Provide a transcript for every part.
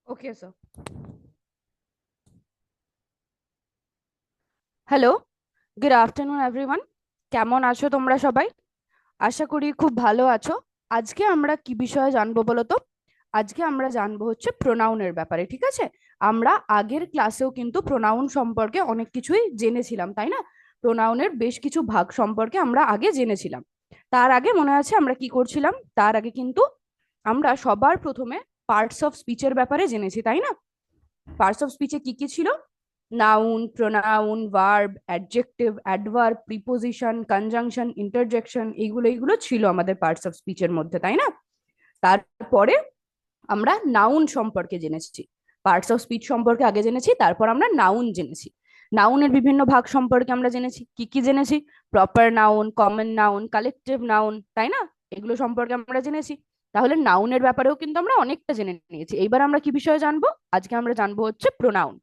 Okay sir. Hello, good afternoon everyone. কেমন আছো তোমরা সবাই? আশা করি খুব ভালো আছো। আজকে আমরা কি বিষয়ে জানবো বলো তো? আজকে আমরা জানবো হচ্ছে প্রোনাউনের ব্যাপারে, ঠিক আছে? আমরা আগের ক্লাসেও কিন্তু প্রোনাউন সম্পর্কে অনেক কিছুই জেনেছিলাম, তাই না? প্রোনাউনের বেশ কিছু ভাগ সম্পর্কে আমরা আগে জেনেছিলাম। তার আগে মনে আছে আমরা কি করছিলাম? তার আগে কিন্তু আমরা সবার প্রথমে পার্টস অফ স্পিচের ব্যাপারে জেনেছি, তাই না? পার্টস অফ স্পিচে কি কি ছিল? Noun, pronoun, verb, adjective, adverb, preposition, conjunction, interjection, এইগুলো ছিল আমাদের পার্টস অফ স্পিচের মধ্যে, তাই না? তারপরে আমরা নাউন সম্পর্কে জেনেছি। পার্টস অফ স্পিচ সম্পর্কে আগে জেনেছি, তারপর আমরা নাউন জেনেছি। নাউনের বিভিন্ন ভাগ সম্পর্কে আমরা জেনেছি। কি কি জেনেছি? Proper noun, common noun, collective noun, তাই না? এগুলো সম্পর্কে আমরা জেনেছি। তাহলে নাউনের ব্যাপারেও কিন্তু আমরা অনেকটা জেনে নিয়েছি। এইবার আমরা কি বিষয়ে জানবো? আজকে আমরা জানবো হচ্ছে প্রোনাউন।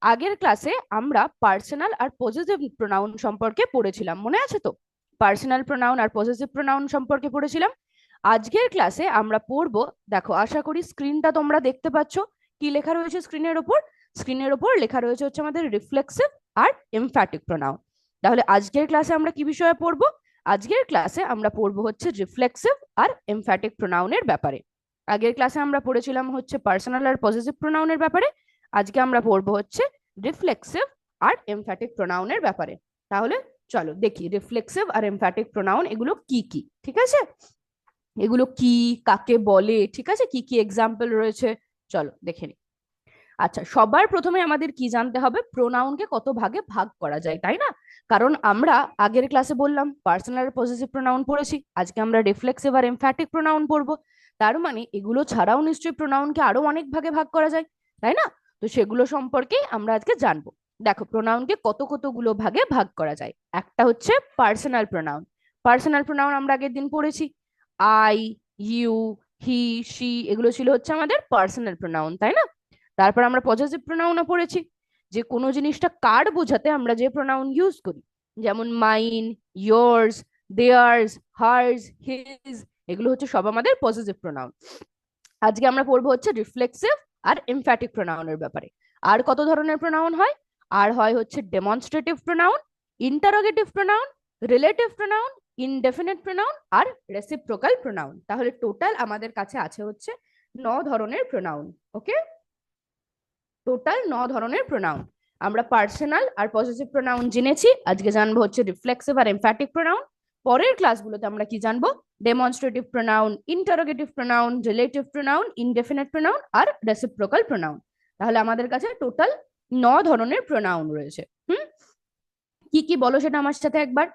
আগের ক্লাসে আমরা পার্সোনাল আর পজেসিভ প্রোনাউন সম্পর্কে পড়েছিলাম, মনে আছে তো? পার্সোনাল প্রোনাউন আর পজেসিভ প্রোনাউন সম্পর্কে পড়েছিলাম। আজকের ক্লাসে আমরা পড়বো, দেখো আশা করি স্ক্রিনটা তোমরা দেখতে পাচ্ছ। কি লেখা রয়েছে স্ক্রিনের ওপর? স্ক্রিনের ওপর লেখা রয়েছে হচ্ছে আমাদের রিফ্লেক্সিভ আর এমফ্যাটিক প্রোনাউন। তাহলে আজকের ক্লাসে আমরা কি বিষয়ে পড়বো? আজকের ক্লাসে আমরা পড়বো হচ্ছে রিফ্লেক্সিভ আর এমফ্যাটিক প্রোনাউনের ব্যাপারে। আগের ক্লাসে আমরা পড়েছিলাম হচ্ছে পার্সোনাল আর পজেসিভ প্রোনাউনের ব্যাপারে। আজকে আমরা পড়বো হচ্ছে রিফ্লেক্সিভ আর এমফ্যাটিক প্রোনাউনের ব্যাপারে। তাহলে চলো দেখি রিফ্লেক্সিভ আর এমফ্যাটিক প্রোনাউন এগুলো কি কি, ঠিক আছে? এগুলো কি, কাকে বলে, ঠিক আছে, কি কি এক্সাম্পল রয়েছে, চলো দেখে নি। আচ্ছা, সবার প্রথমে আমাদের কি জানতে হবে? প্রোনাউনকে কত ভাগে ভাগ করা যায়, তাই না? কারণ আমরা আগের ক্লাসে বললাম পার্সোনাল আর পজেসিভ প্রোনাউন পড়েছি, আজকে আমরা রিফ্লেক্সিভ আর এমফ্যাটিক প্রোনাউন পড়বো। তার মানে এগুলো ছাড়াও নিশ্চয়ই প্রোনাউনকে আরো অনেক ভাগে ভাগ করা যায়, তাই না? তো সেগুলো সম্পর্কেই আমরা আজকে জানবো। দেখো প্রোনাউনকে কত কতগুলো ভাগে ভাগ করা যায়। একটা হচ্ছে পার্সোনাল প্রোনাউন। পার্সোনাল প্রোনাউন আমরা আগের দিন পড়েছি। আই, ইউ, হি, শি, এগুলো ছিল হচ্ছে আমাদের পার্সোনাল প্রোনাউন, তাই না? তারপর আমরা পজেসিভ প্রোনাউনও পড়েছি, যে কোনো জিনিসটা কার বোঝাতে আমরা যে প্রোনাউন ইউজ করি, যেমন mine, yours, theirs, hers, his, এগুলো হচ্ছে সব আমাদের পজেসিভ প্রোনাউন। আজকে আমরা পড়বো হচ্ছে রিফ্লেক্সিভ আর এমফ্যাটিক প্রোনাউনের ব্যাপারে। আর কত ধরনের প্রোনাউন হয়? আর হয় হচ্ছে demonstrative pronoun, interrogative pronoun, relative pronoun, indefinite pronoun আর রেসিপ্রোকাল প্রোনাউন। তাহলে টোটাল আমাদের কাছে আছে হচ্ছে 9 ধরনের প্রোনাউন। ওকে, টোটাল 9 ধরনের প্রোনাউন। আমরা পার্সোনাল আর পজিটিভ প্রোনাউন জেনেছি, আজকে জানবো হচ্ছে রিফ্লেক্সিভ আর এমফ্যাটিক প্রোনাউন। পরের ক্লাসগুলোতে আমরা কি জানবো? Demonstrative pronoun, interrogative pronoun, relative pronoun, indefinite pronoun আর রেসিপ্রোকাল প্রোনাউন। তাহলে আমাদের কাছে টোটাল 9 ধরনের প্রোনাউন রয়েছে। হুম, কি কি বলো সেটা আমার সাথে একবার।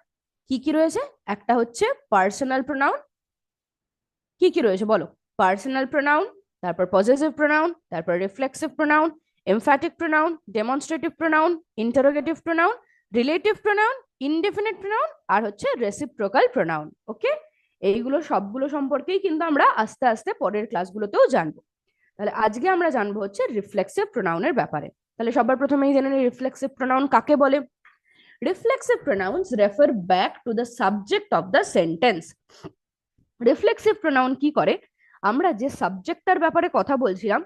কি কি রয়েছে? একটা হচ্ছে পার্সোনাল প্রোনাউন। কি কি রয়েছে বলো? পার্সোনাল প্রোনাউন, তারপর পজেসিভ প্রোনাউন, তারপর reflexive pronoun, emphatic pronoun, demonstrative pronoun, interrogative pronoun, relative pronoun, indefinite pronoun আর হচ্ছে রেসিপ্রোকাল প্রোনাউন। ওকে, এইগুলো সবগুলো সম্পর্কেই কিন্তু আমরা আস্তে আস্তে পরের ক্লাসগুলোতেও জানবো। তাহলে আজকে আমরা জানবো হচ্ছে রিফ্লেক্সিভ প্রোনাউনের ব্যাপারে। তাহলে সবার প্রথমেই জেনে নিই রিফ্লেক্সিভ প্রোনাউন কাকে বলে। Reflexive pronouns refer back to the subject of the sentence. Reflexive pronoun কি করে? আমরা যে সাবজেক্টটার ব্যাপারে কথা বলছিলাম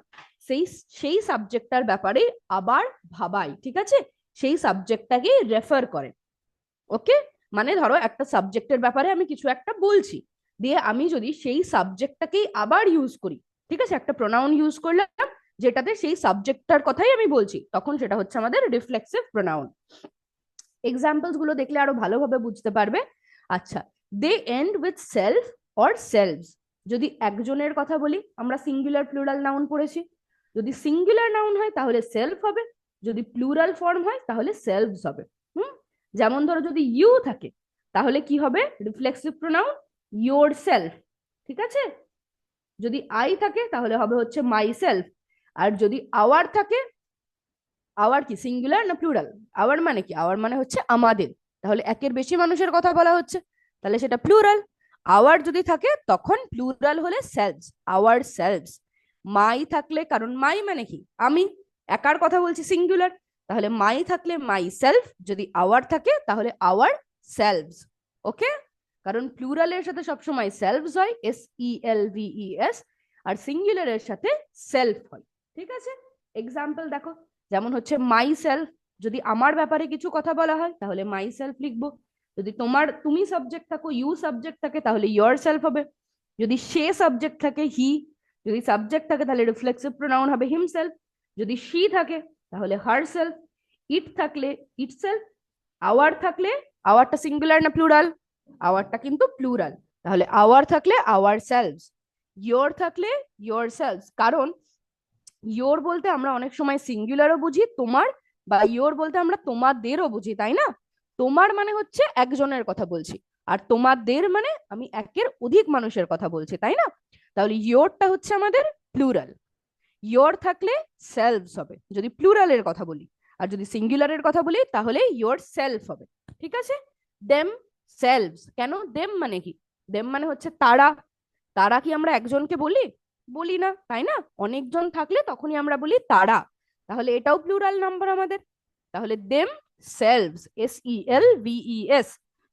সেই সেই সাবজেক্টটার ব্যাপারে আবার ভাবাই, ঠিক আছে? সেই সাবজেক্টটাকে রেফার করে। ওকে, মানে ধরো একটা সাবজেক্টের ব্যাপারে আমি কিছু একটা বলছি, দিয়ে আমি যদি সেই সাবজেক্টটাকেই আবার ইউজ করি, ঠিক আছে, একটা প্রোনাউন ইউজ করলাম যেটাতে সেই সাবজেক্টটার কথাই আমি বলছি, তখন সেটা হচ্ছে আমাদের রিফ্লেক্সিভ প্রোনাউন। এক্সাম্পলস গুলো দেখলে আরো ভালোভাবে বুঝতে পারবে। আচ্ছা, they end with self or selves. যদি একজনের কথা বলি, আমরা সিঙ্গুলার প্লুরাল নাউন পড়েছি। যদি সিঙ্গুলার নাউন হয় তাহলে সেলফ হবে, যদি প্লুরাল ফর্ম হয় তাহলে সেলভস হবে। হুম, যেমন ধরো যদি ইউ থাকে তাহলে কি হবে? রিফ্লেক্সিভ প্রোনাউন ইয়োর সেলফ, ঠিক আছে? যদি আই থাকে তাহলে হবে হচ্ছে মাই সেলফ। আর যদি আওয়ার থাকে, আওয়ার কি সিঙ্গুলার না প্লুরাল? আওয়ার মানে কি? আওয়ার মানে হচ্ছে আমাদের। তাহলে একের বেশি মানুষের কথা বলা হচ্ছে, তাহলে সেটা প্লুরাল। আওয়ার যদি থাকে তখন প্লুরাল হলে সেলভস, আওয়ার সেলভস। মাই থাকলে, কারণ মাই মানে কি? আমি, একার কথা বলছি সিঙ্গুলার, তাহলে মাই থাকলে মাই সেলফ, যদি আওয়ার থাকে তাহলে আওয়ার সেলভস। ওকে, কারণ প্লুরালের সাথে সবসময় সেলভস হয়, SELVES, আর সিঙ্গুলারের সাথে সেলফ হয়। ঠিক আছে, এক্সাম্পল দেখো, যেমন হচ্ছে মাই সেলফ, যদি আমার ব্যাপারে কিছু কথা বলা হয় তাহলে মাই সেলফ লিখবো। যদি তুমি সাবজেক্ট থাকো, ইউ সাবজেক্ট থাকে, তাহলে ইয়োর সেলফ হবে। যদি সে সাবজেক্ট থাকে, হি। যদি সাবজেক্ট থাকে তাহলে রিফ্লেক্সিভ প্রোনাউন হবে হিমসেলফ। যদি শি থাকে তাহলে হার সেলফ। ইট থাকলে ইট সেলফ। আওয়ার থাকলে, আওয়ারটা সিঙ্গুলার না প্লুরাল? আওয়ারটা কিন্তু প্লুরাল, তাহলে আওয়ার থাকলে আওয়ার সেলফস। ইয়োর থাকলে ইয়োর সেলফস, কারণ ইয়োর বলতে আমরা অনেক সময় সিঙ্গুলারও বুঝি তোমার, বা ইয়োর বলতে আমরা তোমাদেরও বুঝি, তাই না? তোমার মানে হচ্ছে একজনের কথা বলছি, আর তোমাদের মানে আমি একের অধিক মানুষের কথা বলছি, তাই না? তাহলে ইয়োরটা হচ্ছে আমাদের প্লুরাল। ইয়োর থাকলে সেলফস হবে যদি প্লুরালের কথা বলি, আর যদি সিঙ্গুলারের কথা বলি তাহলে ইয়োর সেলফ হবে। ঠিক আছে, দেম সেলভস। কেন দেম মানে কি? দেম মানে হচ্ছে তারা। তারা কি আমরা একজনকে বলি? বলি না, তাই না? অনেকজন থাকলে তখনই আমরা বলি তারা, তাহলে এটাও প্লুরাল নাম্বার আমাদের। তাহলে দেম সেলভস, SELVES।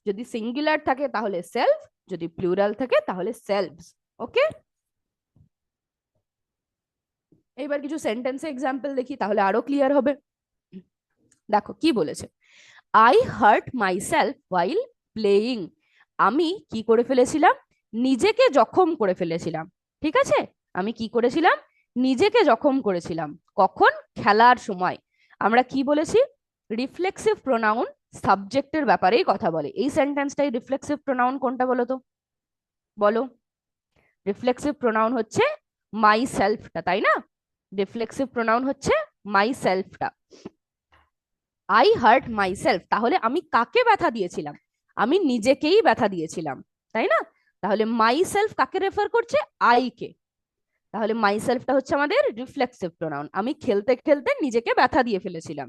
যদি সিঙ্গুলার থাকে তাহলে সেলফ, যদি প্লুরাল থাকে তাহলে সেলভস। ওকে, এইবার কিছু সেন্টেন্সে এক্সাম্পল দেখি, তাহলে আরো ক্লিয়ার হবে। দেখো কি বলেছে, I hurt myself while playing. আমি কি করে ফেলেছিলাম? নিজেকে জখম করে ফেলেছিলাম। ঠিক আছে, আমি কি করেছিলাম? নিজেকে জখম করেছিলাম। কখন? খেলার সময়। আমরা কি বলেছি? রিফ্লেক্সিভ প্রোনাউন সাবজেক্টের ব্যাপারেই কথা বলে। এই সেন্টেন্সটাই রিফ্লেক্সিভ প্রোনাউন কোনটা বলো তো? বলো। রিফ্লেক্সিভ প্রোনাউন হচ্ছে মাই সেলফটা, তাই না? রিফ্লেক্সিভ প্রোনাউন হচ্ছে মাই সেলফটা। আই হার্ট মাইসেলফ, তাহলে আমি কাকে ব্যথা দিয়েছিলাম? আমি নিজেকেই ব্যথা দিয়েছিলাম, তাই না? তাহলে মাই সেলফ কাকে রেফার করছে? I K. তাহলে মাই সেলফটা হচ্ছে আমাদের রিফ্লেক্সিভ প্রোনাউন। আমি খেলতে খেলতে নিজেকে ব্যথা দিয়ে ফেলেছিলাম,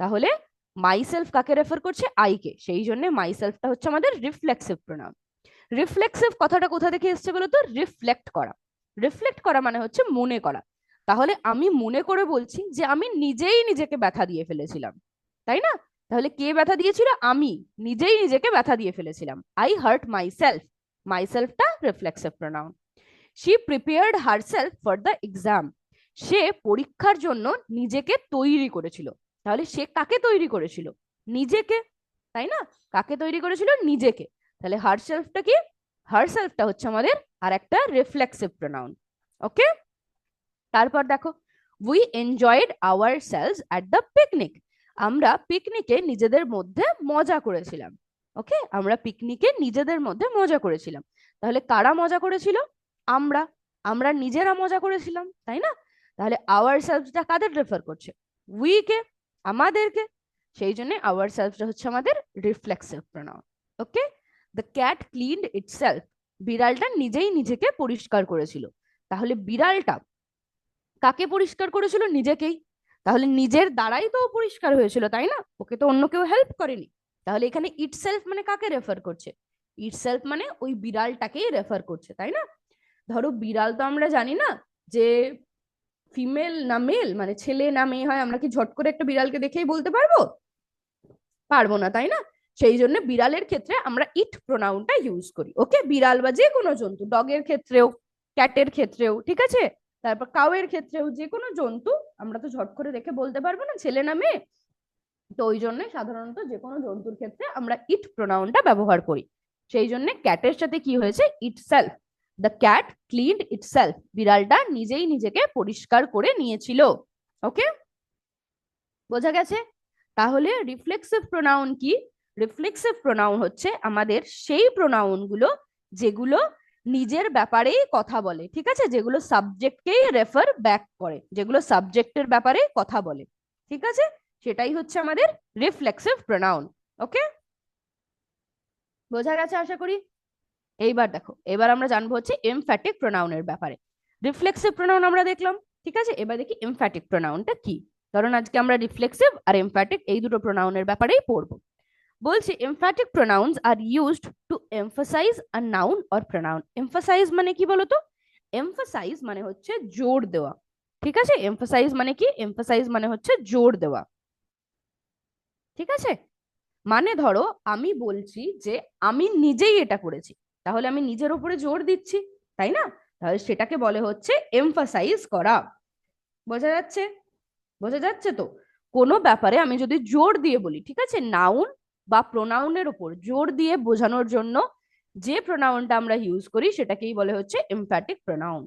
তাহলে মাই সেলফ কাকে রেফার করছে? আই কে, সেই জন্য মাই সেলফটা হচ্ছে আমাদের রিফ্লেক্সিভ প্রোনাউন। রিফ্লেক্সিভ কথাটা কোথা থেকে এসছে বলো তো? রিফ্লেক্ট করা। রিফ্লেক্ট করা মানে হচ্ছে মনে করা। তাহলে আমি মনে করে বলছি যে আমি নিজেই নিজেকে ব্যথা দিয়ে ফেলেছিলাম, তাই না? তাহলে কে ব্যথা দিয়েছিল? আমি নিজেই নিজেকে ব্যথা দিয়ে ফেলেছিলাম। আই হার্ট মাইসেলফ, মাইসেলফটা reflexive pronoun. She prepared herself for the exam, সে পরীক্ষার জন্য নিজেকে তৈরি করেছিল। তাহলে সে কাকে তৈরি করেছিল? নিজেকে, তাই না? কাকে তৈরি করেছিল? নিজেকে। তাহলে হারসেলফটা কি? হারসেলফটা হচ্ছে আমাদের আর একটা রিফ্লেক্সিভ প্রোনাউন। ওকে, তারপর দেখো, we enjoyed ourselves at the picnic. আমরা পিকনিকে নিজেদের মধ্যে মজা করেছিলাম। ওকে, আমরা পিকনিকে নিজেদের মধ্যে মজা করেছিলাম। তাহলে কারা মজা করেছিল? আমরা। আমরা নিজেরা মজা করেছিলাম, তাই না? তাহলে আওয়ার সেলসটা কাদের রেফার করছে? উই কে, আমাদেরকে। সেই জন্য আওয়ার সেলসটা হচ্ছে আমাদের reflexive pronoun. Okay, the cat cleaned itself, বিড়ালটা নিজেই নিজেকে পরিষ্কার করেছিল। তাহলে বিড়ালটা কাকে পরিষ্কার করেছিল? নিজেকেই। তাহলে নিজের দ্বারাই তো পরিষ্কার হয়েছিল, তাই না? ওকে তো অন্য কেউ হেল্প করেনি। তাহলে এখানে ইটসেলফ মানে কাকে রেফার করছে? ইটসেলফ মানে ওই বিড়ালটাকেই রেফার করছে, তাই না? ধরো বিড়াল তো আমরা জানি না যে ফিমেল না মেল, মানে ছেলে না মেয়ে হয়, আমরা কি ঝট করে একটা বিড়ালকে দেখেই বলতে পারবো? পারবো না, তাই না? সেই জন্য বিড়ালের ক্ষেত্রে আমরা ইট প্রোনাউনটা ইউজ করি। ওকে, বিড়াল বা যে কোনো জন্তু, ডগের ক্ষেত্রেও, ক্যাটের ক্ষেত্রেও, ঠিক আছে? তারপর কাউয়ের ক্ষেত্রেও, যে কোনো জন্তু আমরা তো ঝট করে দেখে বলতে পারবো না ছেলে না মেয়ে। তো ওই জন্য সাধারণত যে কোনো জন্তুর ক্ষেত্রে আমরা ইট প্রোনাউনটা ব্যবহার করি। সেই জন্য ক্যাটের সাথে কি হয়েছে? Itself. The cat cleaned itself, বিড়ালটা নিজেই নিজেকে পরিষ্কার করে নিয়েছিল। ওকে, বোঝা গেছে? তাহলে রিফ্লেক্সিভ প্রোনাউন কি? রিফ্লেক্সিভ প্রোনাউন হচ্ছে আমাদের সেই প্রোনাউন গুলো যেগুলো নিজের ব্যাপারেই কথা বলে, ঠিক আছে? যেগুলো সাবজেক্টকেই রেফার ব্যাক করে, যেগুলো সাবজেক্টের ব্যাপারে কথা বলে, ঠিক আছে? সেটাই হচ্ছে আমাদের রিফ্লেক্সিভ প্রোনাউন। ওকে, বোঝা গেছে আশা করি। এইবার দেখো, এবার আমরা জানবো হচ্ছে এমফ্যাটিক প্রোনাউনের ব্যাপারে। রিফ্লেক্সিভ প্রোনাউন আমরা দেখলাম, ঠিক আছে? এবার দেখি এমফ্যাটিক প্রোনাউনটা কি। কারণ আজকে আমরা রিফ্লেক্সিভ আর এমফ্যাটিক এই দুটো প্রোনাউনের ব্যাপারেই পড়বো। বলছি emphatic pronouns are used to emphasize a noun or pronoun. Emphasize মানে কি বলতো? এমফাসাইজ মানে হচ্ছে জোর দেওয়া, ঠিক আছে? এমফাসাইজ মানে কি? এমফাসাইজ মানে হচ্ছে জোর দেওয়া, ঠিক আছে? মানে ধরো আমি বলছি যে আমি নিজেই এটা করেছি, তাহলে আমি নিজের উপরে জোর দিচ্ছি, তাই না? তাহলে সেটাকে বলে হচ্ছে এমফাসাইজ করা। বোঝা যাচ্ছে? বোঝা যাচ্ছে তো? কোনো ব্যাপারে আমি যদি জোর দিয়ে বলি, ঠিক আছে, নাউন বা প্রোনাউনের উপর জোর দিয়ে বোঝানোর জন্য যে প্রোনাউনটা আমরা ইউজ করি সেটাকেই বলে হচ্ছে এমফ্যাটিক প্রোনাউন।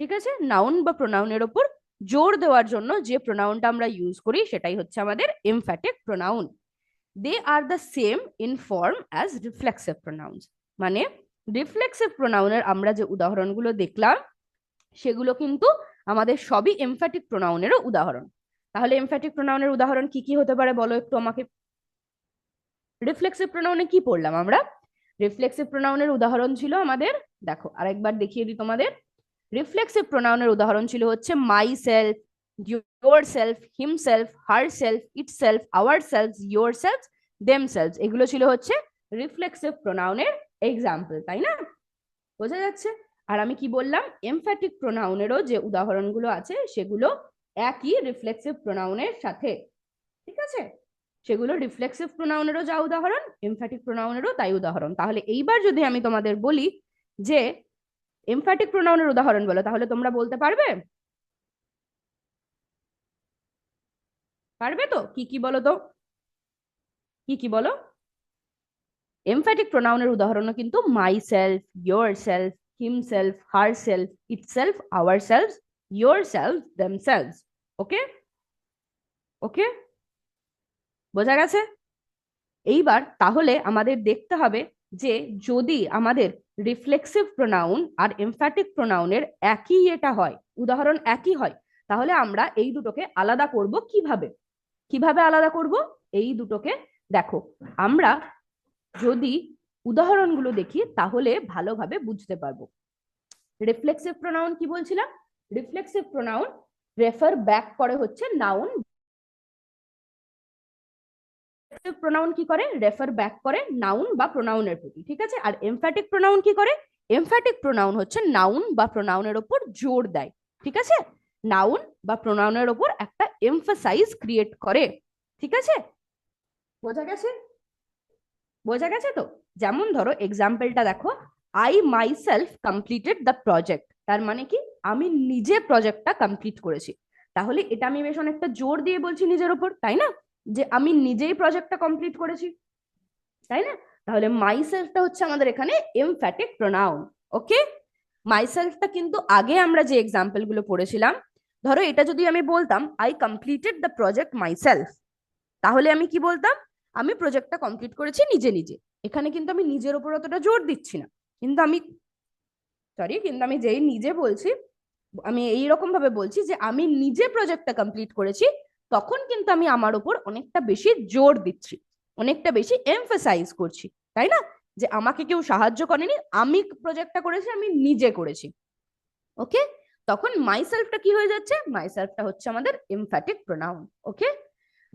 ঠিক আছে, নাউন বা প্রোনাউনের উপর জোর দেওয়ার জন্য যে প্রোনাউনটা আমরা ইউজ করি সেটাই হচ্ছে আমাদের emphatic pronoun. They are the same in form as reflexive pronouns. মানে রিফ্লেক্সিভ প্রোনাউনের আমরা যে উদাহরণগুলো দেখলাম সেগুলো কিন্তু আমাদের সবই এমফ্যাটিক প্রোনাউনেরও উদাহরণ। তাহলে এমফ্যাটিক প্রোনাউনের উদাহরণ কি কি হতে পারে বলো একটু আমাকে। রিফ্লেক্সিভ প্রোনাউনে কি পড়লাম আমরা? রিফ্লেক্সিভ প্রোনাউনের উদাহরণ ছিল আমাদের, দেখো আরেকবার দেখিয়ে দিই তোমাদের। রিফ্লেক্সিভ প্রোনাউনের উদাহরণ ছিল হচ্ছে my self, yourself, himself, her self, it self, our self, your self, them self. এগুলো ছিল হচ্ছে রিফ্লেক্সিভ প্রোনাউনের এক্সাম্পল, তাই না? বোঝা যাচ্ছে? আর আমি কি বললাম, এমফ্যাটিক প্রোনাউনেরও যে উদাহরণগুলো আছে সেগুলো একই রিফ্লেক্সিভ প্রোনাউনের সাথে। ঠিক আছে, সেগুলো রিফ্লেক্সিভ প্রোনাউনেরও যা উদাহরণ, এমফ্যাটিক প্রোনাউনেরও তাই উদাহরণ। তাহলে এইবার যদি আমি তোমাদের বলি যে এমফ্যাটিক প্রোনাউনের উদাহরণ বলো, তাহলে তোমরা বলতে পারবে? পারবে তো? কি কি বলো তো, কি কি বলো? এমফ্যাটিক প্রোনাউনের উদাহরণও কিন্তু myself, yourself, himself, herself, itself, ourself, yourself, themselves. Okay, okay, বোঝা গেছে? এইবার তাহলে আমাদের দেখতে হবে যে যদি আমাদের রিফ্লেক্সিভ প্রোনাউন আর এমফ্যাটিক প্রোনাউনের একই এটা হয়, উদাহরণ একই হয়, তাহলে আমরা এই দুটোকে আলাদা করব কিভাবে? কিভাবে আলাদা করব এই দুটোকে? দেখো, আমরা যদি উদাহরণগুলো দেখি তাহলে ভালোভাবে বুঝতে পারবো। রিফ্লেক্সিভ প্রোনাউন কি বলছিলাম? রিফ্লেক্সিভ প্রোনাউন রেফার ব্যাক করে হচ্ছে নাউন। প্রোনাউন কি করে? রেফার ব্যাক করে নাউন বা প্রোনাউনের প্রতি। ঠিক আছে, আর এমফ্যাটিক প্রোনাউন কি করে? এমফ্যাটিক প্রোনাউন হচ্ছে নাউন বা প্রোনাউনের উপর জোর দেয়। ঠিক আছে, নাউন বা প্রোনাউনের উপর একটা এমফাসাইজ ক্রিয়েট করে। ঠিক আছে, বোঝা গেছে? বোঝা গেছে তো? যেমন ধরো এক্সাম্পলটা দেখো, I myself completed the project. তার মানে কি? আমি নিজে প্রজেক্টটা কমপ্লিট করেছি। তাহলে এটা আমি বেশ অনেকটা জোর দিয়ে বলছি নিজের ওপর, তাই না? যে আমি নিজেই প্রজেক্টটা কমপ্লিট করেছি, তাই না? তাহলে মাইসেলফটা হচ্ছে আমাদের এখানে এমফ্যাটিক প্রোনাউন। ওকে, মাইসেলফটা কিন্তু আগে আমরা যে এক্সাম্পল গুলো পড়েছিলাম, ধরো এটা যদি আমি বলতাম I completed the project myself, তাহলে আমি কি বলতাম? আমি প্রজেক্টটা কমপ্লিট করেছি নিজে নিজে। এখানে কিন্তু আমি নিজের উপর অতটা জোর দিচ্ছি না, কিন্তু আমি কিন্তু আমি যেই নিজে বলছি, আমি এইরকম ভাবে বলছি যে আমি নিজে প্রজেক্টটা কমপ্লিট করেছি, তখন কিন্তু আমি আমার উপর অনেকটা বেশি জোর দিচ্ছি, অনেকটা বেশি এমফাসাইজ করছি, তাই না? যে আমাকে কেউ সাহায্য করেনি, আমি প্রজেক্টটা করেছি, আমি নিজে করেছি। ওকে, তখন মাইসেলফটা কি হয়ে যাচ্ছে? মাইসেলফটা হচ্ছে আমাদের emphatic pronoun. Okay,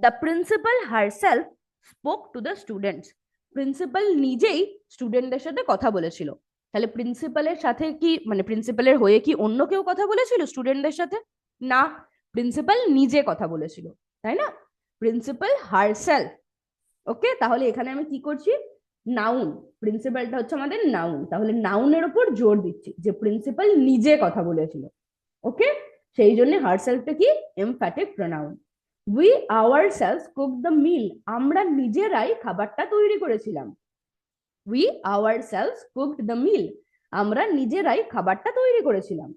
the principal herself spoke to the students. Principal নিজেই স্টুডেন্টদের সাথে কথা বলেছিল। তাহলে প্রিন্সিপালের সাথে কি, মানে প্রিন্সিপালের হয়ে কি অন্য কেউ কথা বলেছিল স্টুডেন্টদের সাথে? না, প্রিন্সিপাল নিজে কথা বলেছিল, তাই না? Principal herself. ওকে, তাহলে এখানে আমি কি করছি? নাউন, প্রিন্সিপালটা হচ্ছে আমাদের নাউন, তাহলে নাউনের উপর জোর দিচ্ছি যে প্রিন্সিপাল নিজে কথা বলেছিল। ওকে, সেই জন্য হারসেলফটা কি? Emphatic pronoun. We ourselves cook the meal. আমরা নিজেরাই খাবারটা তৈরি করেছিলাম। We ourselves cooked the meal. আমরা নিজেরাই খাবারটা তৈরি করেছিলাম।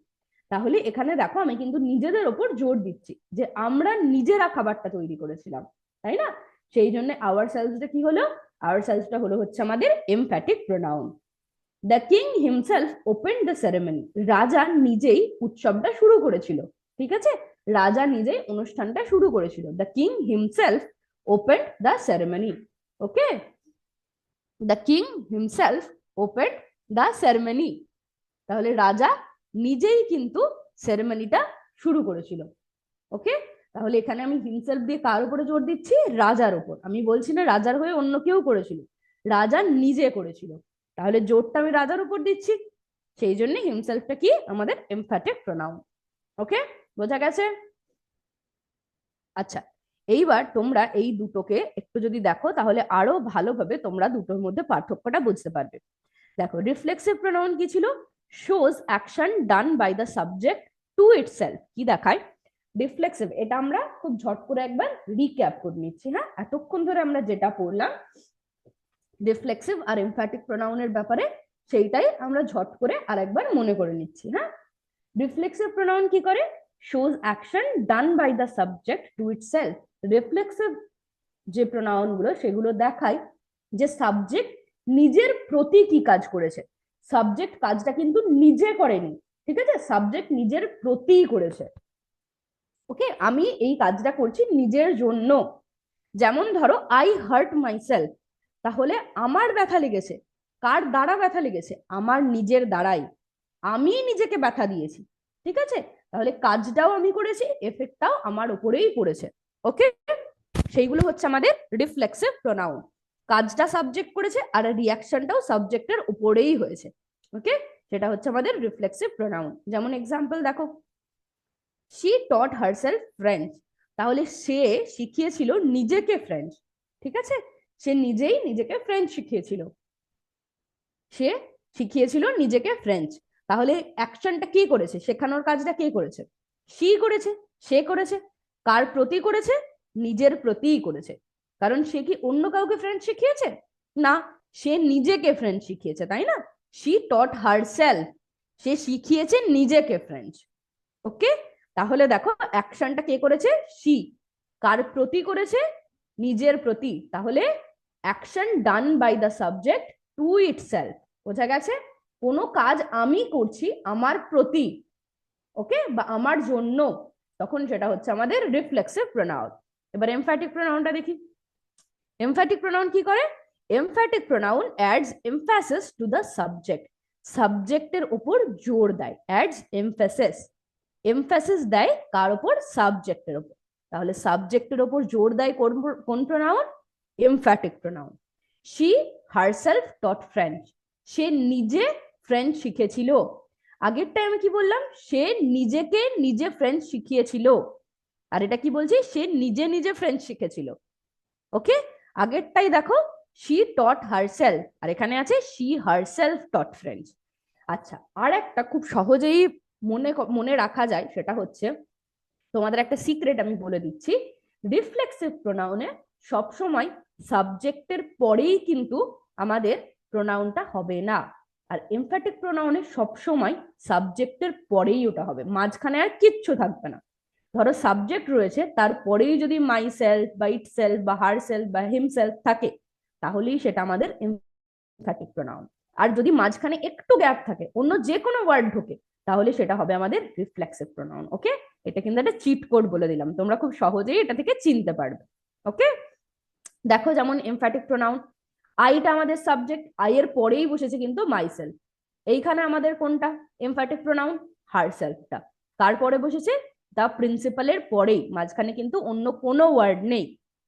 তাহলে এখানে দেখো আমি কিন্তু নিজেদের ওপর জোর দিচ্ছি যে আমরা নিজেরা খাবারটা তৈরি করেছিলাম, তাই না? সেই জন্য আওয়ারসেলভসটা কি হলো? আওয়ারসেলভসটা হলো হচ্ছে আমাদের emphatic pronoun. The king himself open the ceremony. রাজা নিজেই উৎসবটা শুরু করেছিল। ঠিক আছে, রাজা নিজেই অনুষ্ঠানটা শুরু করেছিল। The king himself open the ceremony. Okay, the king himself open the ceremony. তাহলে রাজা নিজেই কিন্তু সেরেমনিটা শুরু করেছিল। ওকে, তাহলে এখানে আমি হিমসেলফ দিয়ে কার উপরে জোর দিচ্ছি? রাজার উপর। আমি বলছি না রাজার হয়ে অন্য কেউ করেছিল, রাজা নিজে করেছিল। তাহলে জোরটা আমি রাজার উপর দিচ্ছি, সেই জন্য হিমসেলফটা কি? আমাদের এমফ্যাটিক প্রোনাউন। ওকে, বোঝা গেছে? আচ্ছা, এইবার তোমরা এই দুটোকে একটু যদি দেখো তাহলে আরো ভালোভাবে তোমরা দুটোর মধ্যে পার্থক্যটা বুঝতে পারবে। দেখো, রিফ্লেক্সিভ প্রোনাউন কি ছিল? Shows action done by the subject to itself. কি দেখায়? রিফ্লেক্সিভ, এটা আমরা খুব ঝট করে একবার রিক্যাপ করে নিচ্ছি। হ্যাঁ, এতক্ষণ ধরে আমরা যেটা পড়লাম রিফ্লেক্সিভ আর এমফ্যাটিক প্রোনাউনের ব্যাপারে, সেইটাই আমরা ঝট করে আরেকবার মনে করে নিচ্ছি। হ্যাঁ, রিফ্লেক্সিভ প্রোনাউন কি করে? Shows action done by the subject to itself. Reflexive যে প্রোনাউন গুলো সেগুলো দেখায় যে সাবজেক্ট নিজের প্রতি কি কাজ করেছে। সাবজেক্ট কাজটা কিন্তু নিজে করেনি, ঠিক আছে, সাবজেক্ট নিজের প্রতি করেছে। ওকে, আমি এই কাজটা করছি নিজের জন্য। যেমন ধরো আই হার্ট মাইসেলফ, তাহলে আমার ব্যথা লেগেছে। কার দ্বারা ব্যথা লেগেছে? আমার নিজের দ্বারাই, আমি নিজেকে ব্যথা দিয়েছি। ঠিক আছে, তাহলে কাজটাও আমি করেছি, এফেক্টটাও আমার উপরেই পড়েছে। ওকে, সেইগুলো হচ্ছে আমাদের রিফ্লেক্সিভ প্রোনাউন। কাজটা সাবজেক্ট করেছে আর রিয়াকশনটাও সাবজেক্টের উপরেই হয়েছে। ওকে, সেটা হচ্ছে আমাদের রিফ্লেক্সিভ প্রোনাউন। যেমন এক্সাম্পল দেখো, শি টট হারসেলফ ফ্রেঞ্চ, তাহলে সে শিখিয়েছিল নিজেকে ফ্রেঞ্চ। ঠিক আছে, সে নিজেই নিজেকে ফ্রেঞ্চ শিখিয়েছিল, সে শিখিয়েছিল নিজেকে ফ্রেঞ্চ। তাহলে অ্যাকশনটা কে করেছে? শেখানোর কাজটা কে করেছে? সি করেছে, সে করেছে। কার প্রতি করেছে? নিজের প্রতিই করেছে। কারণ সে কি অন্য কাউকে ফ্রেঞ্চ শিখিয়েছে? না, সে নিজেকে ফ্রেঞ্চ শিখিয়েছে, তাই না? শি টট হারসেলফ, সে শিখিয়েছে নিজেকে ফ্রেঞ্চ। ওকে, তাহলে দেখো অ্যাকশনটা কে করেছে? সি। কার প্রতি করেছে? নিজের প্রতি। তাহলে action done by the subject to itself. বোঝা গেছে? কোনো কাজ আমি করছি আমার প্রতি, ওকে, বা আমার জন্য, তখন সেটা হচ্ছে আমাদের রিফ্লেক্সিভ প্রোনাউন। এবার এমফ্যাটিক প্রোনাউনটা দেখি। এমফ্যাটিক প্রোনাউন কি করে? Emphatic pronoun ads emphasis to the subject, সাবজেক্টের উপর জোর দেয়। অ্যাডস এমফ্যাসিস, এমফ্যাসিস দেয় কার উপর? সাবজেক্টের উপর। তাহলে সাবজেক্টের উপর জোর দেয় কোন pronoun? Emphatic pronoun. She herself taught French, সে নিজে ফ্রেঞ্চ শিখেছিল। আগের টাইমে কি বললাম? সে নিজেকে নিজে ফ্রেঞ্চ শিখিয়েছিল। আর এটা কি বলছি? সে নিজে নিজে ফ্রেঞ্চ শিখেছিল। ওকে, আগেরটাই দেখো শি টট হারসেলফ, আর এখানে আছে শি হারসেলফ টট ফ্রেঞ্চ। আচ্ছা, আর একটা খুব সহজেই মনে মনে রাখা যায়, সেটা হচ্ছে তোমাদের একটা সিক্রেট আমি বলে দিচ্ছি। রিফ্লেক্সিভ প্রোনাউনে সবসময় সাবজেক্টের পরেই কিন্তু আমাদের প্রোনাউনটা হবে না, আর এমফ্যাটিক প্রোনাউনে সবসময় সাবজেক্টের পরেই ওটা হবে, মাঝখানে আর কিচ্ছু থাকবে না। ধরো সাবজেক্ট রয়েছে, তারপরেই যদি মাই সেলফ বা ইট সেলফ বা হার সেলফ বা হিম সেলফ থাকে, তাহলেই সেটা আমাদের এমফ্যাটিক প্রোনাউন। আর যদি মাঝখানে একটু গ্যাপ থাকে, অন্য যে কোনো ওয়ার্ড ঢোকে, তাহলে সেটা হবে আমাদের রিফ্লেক্সিভ প্রোনাউন। ওকে, এটা কিন্তু একটা চিট কোড বলে দিলাম, তোমরা খুব সহজেই এটা থেকে চিনতে পারবে। ওকে, দেখো যেমন এমফ্যাটিক প্রোনাউন, আইটা আমাদের সাবজেক্ট, আই এর পরেই বসেছে কিন্তু মাই সেলফ। এইখানে আমাদের কোনটা এমফ্যাটিক প্রোনাউন? হার সেলফটা। তারপরে বসেছে দ্য প্রিন্সিপালের পরেই, মাঝখানে কিন্তু অন্য কোনো ওয়ার্ড নেই,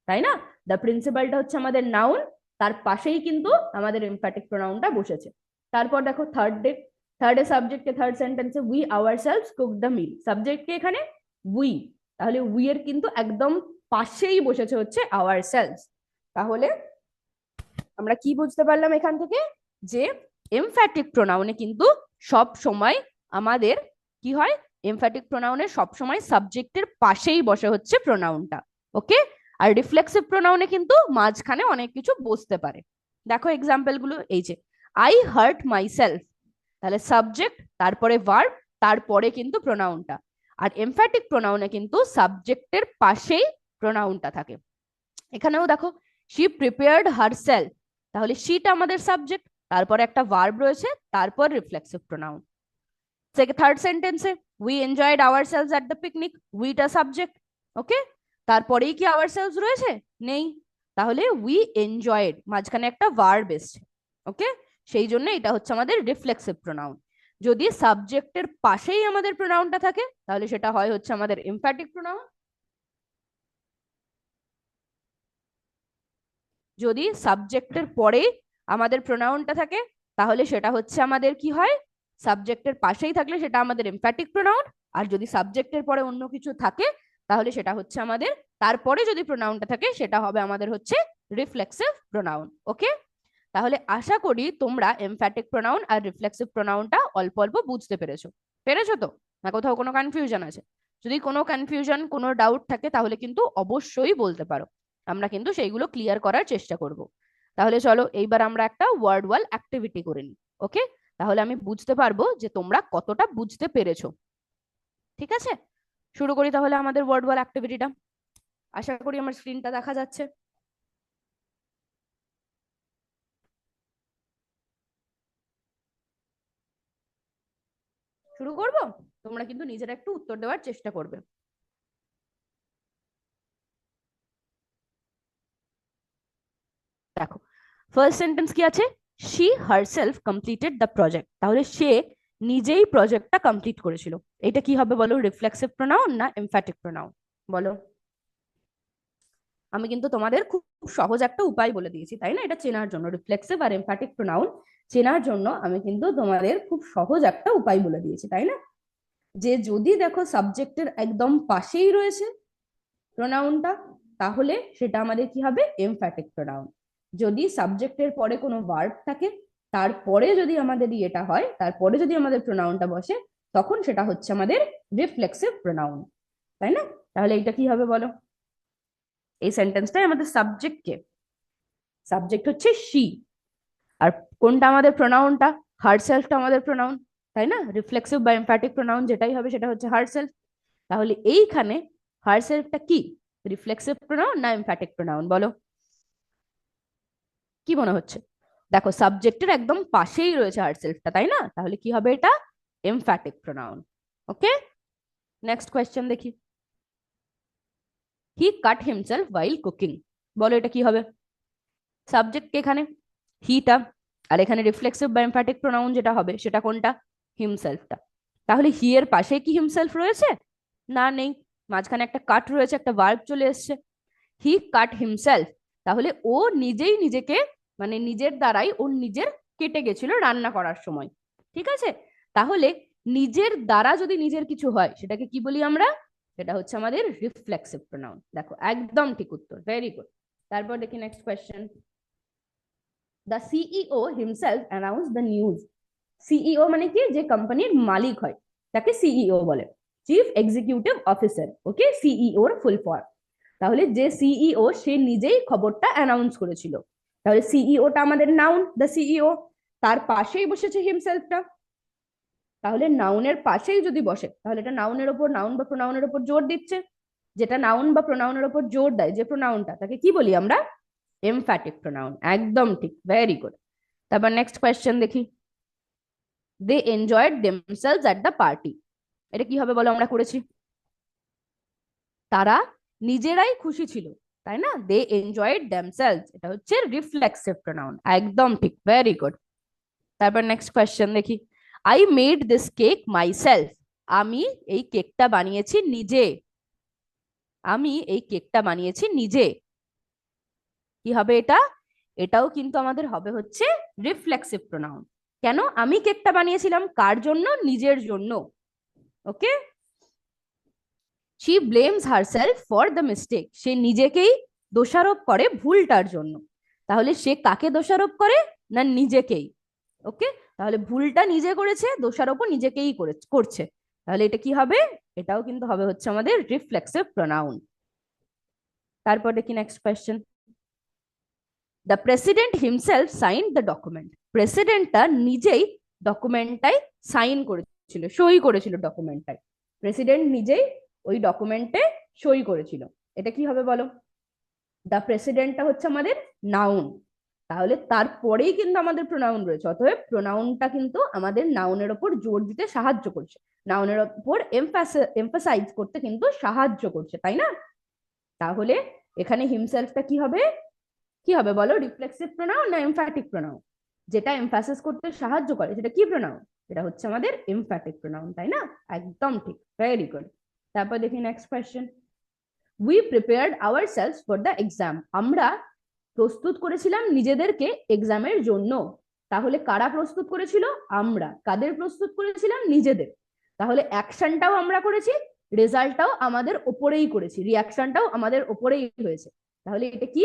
তাই না? দ্য প্রিন্সিপালটা হচ্ছে আমাদের নাউন, তার পাশেই কিন্তু আমাদের এমফ্যাটিক প্রোনাউনটা বসেছে। তারপর দেখো থার্ডে সাবজেক্টে থার্ড সেন্টেন্সে উই আওয়ারসেলভস কুক দ্য মিল, সাবজেক্টকে এখানে উই, তাহলে উই এর কিন্তু একদম পাশেই বসেছে হচ্ছে আওয়ারসেলভস। তাহলে আমরা কি বুঝতে পারলাম এখান থেকে? যে এমফ্যাটিক প্রোনাউনে কিন্তু সব সময় আমাদের কি হয়? এমফ্যাটিক প্রোনাউনে সব সময় সাবজেক্টের পাশেই বসে হচ্ছে প্রোনাউনটা। ওকে, আর রিফ্লেক্সিভ প্রোনাউনে কিন্তু মাঝখানে অনেক কিছু বসতে পারে। দেখো এক্সাম্পল গুলো, এই যে আই হার্ট মাইসেলফ, তাহলে সাবজেক্ট, তারপরে ভার্ব, তারপরে কিন্তু প্রোনাউনটা। আর এমফ্যাটিক প্রোনাউনে কিন্তু সাবজেক্টের পাশেই প্রোনাউনটা থাকে। এখানেও দেখো শি প্রিপেয়ার্ড হারসেলফ, তাহলে শিটা আমাদের সাবজেক্ট, তারপরে একটা ভার্ব রয়েছে, তারপর রিফ্লেক্সিভ প্রোনাউন। থার্ড সেন্টেন্সে we enjoyed ourselves at the picnic, উইটা সাবজেক্ট। ওকে, তারপরেই কি আওয়ারসেলভস রয়েছে? নেই, তাহলে উই এনজয়েড, মাঝখানে একটা ভার্ব এসছে। ওকে, সেই জন্য এটা হচ্ছে আমাদের রিফ্লেক্সিভ প্রোনাউন। যদি সাবজেক্টের পাশেই আমাদের প্রোনাউনটা থাকে, তাহলে সেটা হয় হচ্ছে আমাদের এমফ্যাটিক প্রোনাউন। যদি সাবজেক্টের পরে আমাদের প্রোনাউনটা থাকে, তাহলে সেটা হচ্ছে আমাদের কি হয়? সাবজেক্টের পাশেই থাকলে সেটা আমাদের এমফ্যাটিক প্রোনাউন। আর যদি সাবজেক্টের পরে অন্য কিছু থাকে, তাহলে সেটা হচ্ছে আমাদের, তারপরে যদি প্রোনাউনটা থাকে, সেটা হবে আমাদের হচ্ছে রিফ্লেক্সিভ প্রোনাউন। ওকে, তাহলে আশা করি তোমরা এমফ্যাটিক প্রোনাউন আর রিফ্লেক্সিভ প্রোনাউনটা অল্প অল্প বুঝতে পেরেছো। পেরেছো তো? না কোথাও কোনো কনফিউশন আছে? যদি কোনো কনফিউশন কোনো ডাউট থাকে তাহলে কিন্তু অবশ্যই বলতে পারো, আমরা কিন্তু সেইগুলো ক্লিয়ার করার চেষ্টা করব। তাহলে চলো এইবার আমরা একটা ওয়ার্ড ওয়াল অ্যাক্টিভিটি করে নিই। ওকে, তাহলে আমি বুঝতে পারবো যে তোমরা কতটা বুঝতে পেরেছো। ঠিক আছে, শুরু করি তাহলে আমাদের ওয়ার্ড ওয়াল অ্যাক্টিভিটিটা। আশা করি আমার স্ক্রিনটা দেখা যাচ্ছে। শুরু করব, তোমরা কিন্তু নিজেরা একটু উত্তর দেওয়ার চেষ্টা করবে। দেখো, ফার্স্ট সেন্টেন্স কি আছে, she herself completed the project. তাহলে সে নিজেই প্রজেক্টটা কমপ্লিট করেছিল। এটা কি হবে বলো, রিফ্লেক্সিভ প্রোনাউন না এমফ্যাটিক প্রোনাউন? বলো। আমি কিন্তু তোমাদের খুব সহজ একটা উপায় বলে দিয়েছি, তাই না? এটা চেনার জন্য, রিফ্লেক্সিভ আর এমফ্যাটিক প্রোনাউন চেনার জন্য আমি কিন্তু তোমাদের খুব সহজ একটা উপায় বলে দিয়েছি, তাই না? যে যদি দেখো সাবজেক্টের একদম পাশেই রয়েছে প্রোনাউনটা, তাহলে সেটা আমাদের কি হবে, এমফ্যাটিক প্রোনাউন। যদি সাবজেক্টের পরে কোনো ভার্ব থাকে, তারপরে যদি আমাদের ইয়েটা হয়, তারপরে যদি আমাদের প্রোনাউনটা বসে, তখন সেটা হচ্ছে আমাদের রিফ্লেক্সিভ প্রোনাউন, তাই না? তাহলে এটা কি হবে বলো, এই সেন্টেন্সটাই আমাদের সাবজেক্ট কে, সাবজেক্ট হচ্ছে শি, আর কোনটা আমাদের প্রোনাউনটা, হারসেলফটা আমাদের প্রোনাউন, তাই না? রিফ্লেক্সিভ বা এমফ্যাটিক প্রোনাউন যেটাই হবে সেটা হচ্ছে হারসেলফ। তাহলে এইখানে হারসেলফটা কি, রিফ্লেক্সিভ প্রোনাউন না এমফ্যাটিক প্রোনাউন? বলো, কি মনে হচ্ছে? দেখো সাবজেক্টের একদম পাশেই রয়েছে হারসেলফটা, তাই না? তাহলে কি হবে, এটা এমফ্যাটিক প্রোনাউন। ওকে, নেক্সট কোয়েশ্চেন দেখি। হি কাট হিমসেলফ ওয়াইল কুকিং। বলো এটা কি হবে, সাবজেক্ট এখানে হিটা, আর এখানে রিফ্লেক্সিভ বা এমফ্যাটিক প্রোনাউন যেটা হবে সেটা কোনটা, হিমসেলফটা। তাহলে হি এর পাশে কি হিমসেলফ রয়েছে? না, নেই। মাঝখানে একটা কাট রয়েছে, একটা ভার্ব চলে এসছে, হি কাট হিমসেলফ। তাহলে ও নিজেই নিজেকে, মানে নিজের দ্বারাই ওর নিজের কেটে গেছিল রান্না করার সময়। ঠিক আছে, তাহলে নিজের দ্বারা যদি নিজের কিছু হয় সেটাকে কি বলি আমরা, সেটা হচ্ছে আমাদের রিফ্লেক্সিভ প্রোনাউন। দেখো একদম ঠিক উত্তর, ভেরি গুড। তারপর দেখি next question. The CEO himself announce the news. CEO মানে কি, যে কোম্পানির মালিক হয় তাকে সিইও বলে, চিফ এক্সিকিউটিভ অফিসার। ওকে, সিইও এর ফুল ফর্ম। তাহলে যে সিইও সে নিজেই খবরটা অ্যানাউন্স করেছিল, তাহলে সিইওটা আমাদের নাউন, দ্য সিইও, তার পাশেই বসেছে হিমসেলফটা। তাহলে নাউনের পাশেই যদি বসে তাহলে এটা নাউনের ওপর, নাউন বা প্রোনাউনের ওপর জোর দিচ্ছে। যেটা নাউন বা প্রোনাউনের ওপর জোর দেয় যে প্রোনাউনটা, তাকে কি বলি আমরা, এমফ্যাটিক প্রোনাউন। একদম ঠিক, ভেরি গুড। তারপর নেক্সট কোয়েশ্চেন দেখি। They enjoyed themselves at the party. এটা কি হবে বলো, আমরা করেছি, তারা নিজেরাই খুশি ছিল, তাই না? দে এনজয়েড দেমসেলভস, এটা হচ্ছে রিফ্লেক্সিভ প্রোনাউন। একদম ঠিক, ভেরি গুড। তারপর নেক্সট কোয়েশ্চেন দেখি। I made this cake myself. আমি এই কেকটা বানিয়েছি নিজে। আমি এই কেকটা বানিয়েছি নিজে। কি হবে এটা, এটাও কিন্তু আমাদের হবে হচ্ছে রিফ্লেক্সিভ প্রোনাউন। কেন, আমি কেকটা বানিয়েছিলাম কার জন্য, নিজের জন্য। Okay, she blames herself for the mistake. সে নিজেকেই দোষারোপ করে ভুলটার জন্য। তাহলে সে কাকে দোষারোপ করে, না নিজেকেই। ওকে, তাহলে ভুলটা নিজে করেছে, দোষারোপও নিজেকেই করছে। তাহলে এটা কি হবে, এটাও কিন্তু হবে হচ্ছে আমাদের রিফ্লেক্সিভ প্রোনাউন। তারপর দেখি next question. The president himself sign the document. প্রেসিডেন্টটা নিজেই ডকুমেন্টটাই সাইন করেছিল, সই করেছিল ডকুমেন্টটাই। প্রেসিডেন্ট নিজেই ওই ডকুমেন্টে সই করেছিল। এটা কি হবে বলো, দ্য প্রেসিডেন্টটা হচ্ছে আমাদের নাউন, তাহলে তারপরেই কিন্তু আমাদের প্রোনাউন রয়েছে। অতএব প্রোনাউনটা কিন্তু আমাদের নাউনের ওপর জোর দিতে সাহায্য করছে, নাউনের ওপর এমফাসাইজ করতে কিন্তু সাহায্য করছে, তাই না? তাহলে এখানে হিমসেলফটা কি হবে, কি হবে বলো, রিফ্লেক্সিভ প্রোনাউন না এমফ্যাটিক প্রোনাউন? যেটা এমফাসিস করতে সাহায্য করে সেটা কি প্রোনাউন, এটা হচ্ছে আমাদের এমফ্যাটিক প্রোনাউন, তাই না? একদম ঠিক, ভেরি গুড। তারপর দেখি next question. We prepared ourselves for the exam. আমরা প্রস্তুত করেছিলাম নিজেদেরকে এক্সামের জন্য। তাহলে কারা প্রস্তুত করেছিল, আমরা। কাদের প্রস্তুত করেছিলাম, নিজেদের। তাহলে অ্যাকশনটাও আমরা করেছি, রেজাল্টটাও আমাদের ওপরেই করেছি, রিয়াকশনটাও আমাদের ওপরেই হয়েছে। তাহলে এটা কি,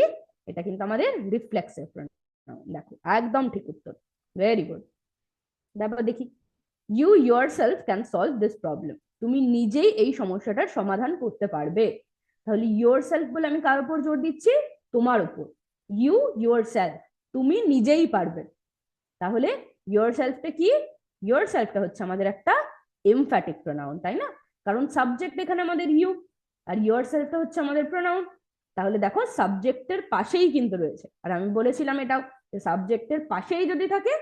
এটা কিন্তু আমাদের রিফ্লেক্সিভ প্রোনাউন। দেখো একদম ঠিক উত্তর, ভেরি গুড। তারপর দেখি you yourself can solve this problem, তুমি নিজেই এই সমস্যাটার সমাধান করতে পারবে। তাহলে ইয়োর সেলফ বলে আমি কার উপর জোর দিচ্ছি? তোমার উপর। ইউ ইয়োর সেলফ, তুমি নিজেই পারবে। তাহলে ইয়োর সেলফটা কি? ইয়োর সেলফটা হচ্ছে আমাদের একটা এমফ্যাটিক প্রোনাউন, তাই না? কারণ সাবজেক্ট এখানে আমাদের ইউ, আর ইয়োর সেলফটা হচ্ছে আমাদের প্রোনাউন। তাহলে দেখো সাবজেক্টের পাশেই কিন্তু রয়েছে, আর আমি বলেছিলাম এটাও, সাবজেক্টের পাশেই যদি থাকে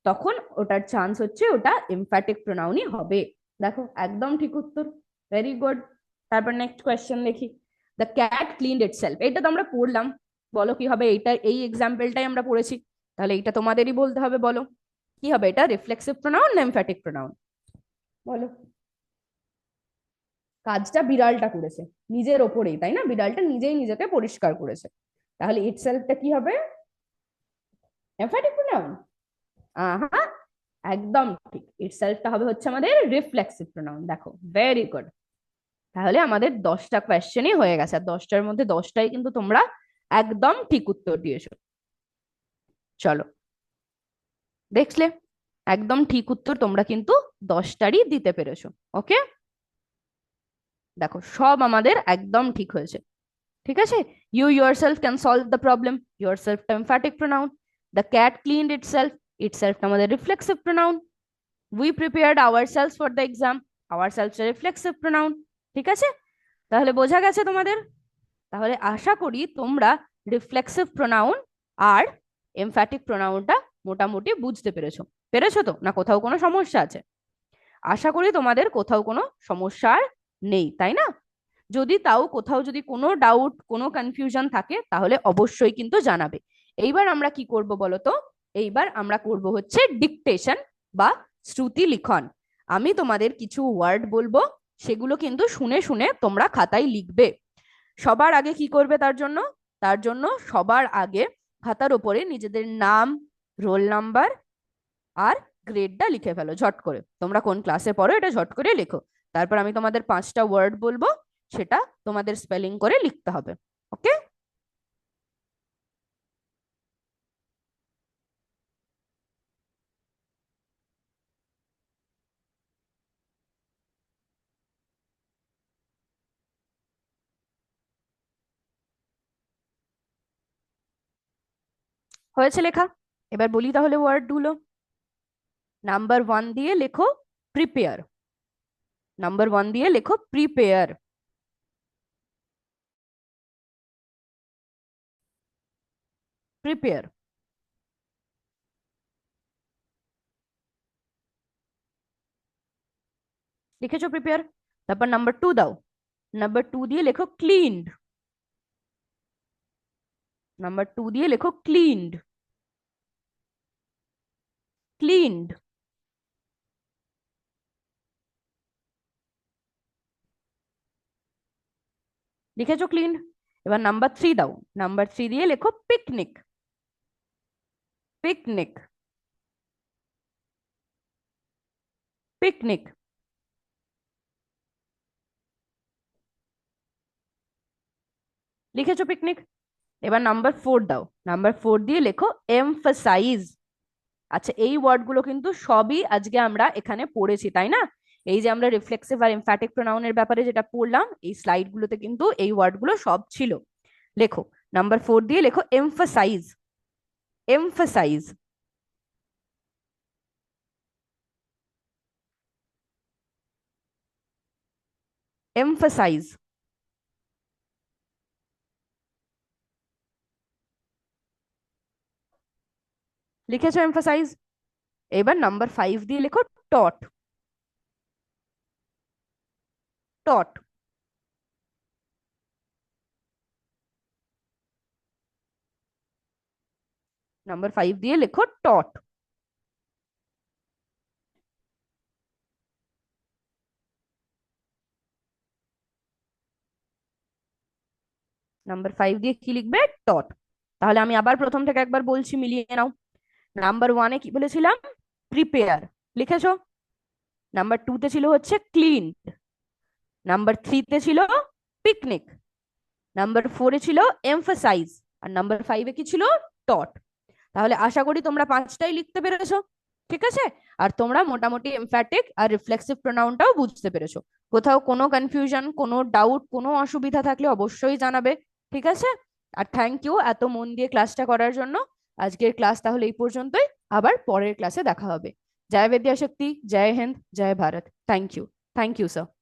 তখন ওটার চান্স হচ্ছে ওটা এমফ্যাটিক প্রোনাউনই হবে। দেখো একদম ঠিক উত্তর, ভেরি গুড। তারপর নেক্সট কোয়েশ্চেন দেখি। দ্য ক্যাট ক্লিনড ইটসেলফ, এটা তো আমরা পড়লাম, বলো কি হবে এইটা? এই এক্সাম্পলটাই আমরা পড়েছি, তাহলে এটা তোমাদেরই বলতে হবে। বলো কি হবে এটা, রিফ্লেক্সিভ প্রোনাউন না এমফ্যাটিক প্রোনাউন? বলো। কাজটা বিড়ালটা করেছে নিজের ওপরেই, তাই না? বিড়ালটা নিজেই নিজেকে পরিষ্কার করেছে, তাহলে ইটসেলফটা কি হবে? Emphatic pronoun. হ্যাঁ, একদম ঠিক, ইটসেলফটা হবে হচ্ছে আমাদের রিফ্লেক্সিভ প্রোনাউন। দেখো ভেরি গুড। তাহলে আমাদের 10টা কোয়েশ্চেনই হয়ে গেছে, আর 10টার মধ্যে 10টাই কিন্তু তোমরা একদম ঠিক উত্তর দিয়েছো। চলো, দেখলে একদম ঠিক উত্তর তোমরা কিন্তু 10টারই দিতে পেরেছো। ওকে, দেখো সব আমাদের একদম ঠিক হয়েছে। ঠিক আছে, you yourself can solve the problem, yourself টা emphatic pronoun, the cat cleaned itself, itself টা আমাদের reflexive pronoun, we prepared ourselves for the exam, ourselves টা রিফ্লেক্সিভ pronoun। ঠিক আছে, তাহলে বোঝা গেছে তোমাদের? তাহলে আশা করি তোমরা রিফ্লেক্সিভ প্রোনাউন আর এমফ্যাটিক প্রোনাউনটা মোটামুটি বুঝতে পেরেছো। পেরেছো তো, না কোথাও কোনো সমস্যা আছে? আশা করি তোমাদের কোথাও কোনো সমস্যা আর নেই, তাই না? যদি তাও কোথাও যদি কোনো ডাউট কোনো কনফিউশন থাকে তাহলে অবশ্যই কিন্তু জানাবে। এইবার আমরা কি করব বলো তো? এইবার আমরা করব হচ্ছে ডিকটেশন বা শ্রুতি লিখন। আমি তোমাদের কিছু ওয়ার্ড বলবো, সেগুলো কিন্তু শুনে শুনে তোমরা খাতায় লিখবে। সবার আগে কি করবে তার জন্য? তার জন্য সবার আগে খাতার উপরে নিজেদের নাম, রোল নাম্বার আর গ্রেডটা লিখে ফেলো ঝট করে। তোমরা কোন ক্লাসে পড়ো এটা ঝট করে লেখো। তারপর আমি তোমাদের 5টা ওয়ার্ড বলবো, সেটা তোমাদের স্পেলিং করে লিখতে হবে। ওকে, হয়েছে লেখা? এবার বলি তাহলে ওয়ার্ড গুলো। নাম্বার 1 দিয়ে লেখো প্রিপেয়ার। নাম্বার 1 দিয়ে লেখো প্রিপেয়ার। প্রিপেয়ার লিখেছো প্রিপেয়ার? তারপর নাম্বার 2 দাও। নাম্বার 2 দিয়ে লেখো ক্লিনড। নাম্বার 2 দিয়ে লেখো ক্লিনড। ক্লিনড লিখেছো ক্লিনড? এবার নাম্বার 3 দাও। নাম্বার 3 দিয়ে লেখো পিকনিক। পিকনিক। পিকনিক লিখেছো পিকনিক? এবার নাম্বার 4 দাও। নাম্বার 4 দিয়ে লেখো এমফাসাইজ। আচ্ছা, এই ওয়ার্ডগুলো কিন্তু সবই আজকে আমরা এখানে পড়েছি, তাই না? এই যে আমরা রিফ্লেক্সিভ আর এমফ্যাটিক প্রোনাউনের ব্যাপারে যেটা পড়লাম, এই স্লাইডগুলোতে কিন্তু এই ওয়ার্ডগুলো সব ছিল। লেখো, নাম্বার 4 দিয়ে লেখো এমফাসাইজ। এমফাসাইজ এমফাসাইজ লিখেছো এমফাসাইজ? এবার নাম্বার 5 দিয়ে লেখো টট। টট নাম্বার 5 দিয়ে লেখো টট। নাম্বার 5 দিয়ে কি লিখবে? টট। তাহলে আমি আবার প্রথম থেকে একবার বলছি, মিলিয়ে নাও। নাম্বার 1-এ কি বলেছিলাম? প্রিপেয়ার, লিখেছো? নাম্বার 2-তে ছিল হচ্ছে ক্লিন। নাম্বার 3-তে ছিল পিকনিক। নাম্বার 4-এ ছিল এমফাসাইজ। আর নাম্বার 5-এ কি ছিল? টট। তাহলে আশা করি তোমরা 5টাই লিখতে পেরেছো। ঠিক আছে? আর তোমরা মোটামুটি এমফ্যাটিক আর রিফ্লেক্সিভ প্রোনাউনটাও বুঝতে পেরেছো। কোথাও কোনো কনফিউশন, কোনো ডাউট, কোনো অসুবিধা থাকলে অবশ্যই জানাবে। ঠিক আছে? আর থ্যাংক ইউ এত মন দিয়ে ক্লাসটা করার জন্য। আজকের ক্লাস তাহলে এই পর্যন্তই। আবার পরের ক্লাসে দেখা হবে। জয় বিদ্যাশক্তি, জয় হিন্দ, জয় Bharat. Thank you. Thank you sir.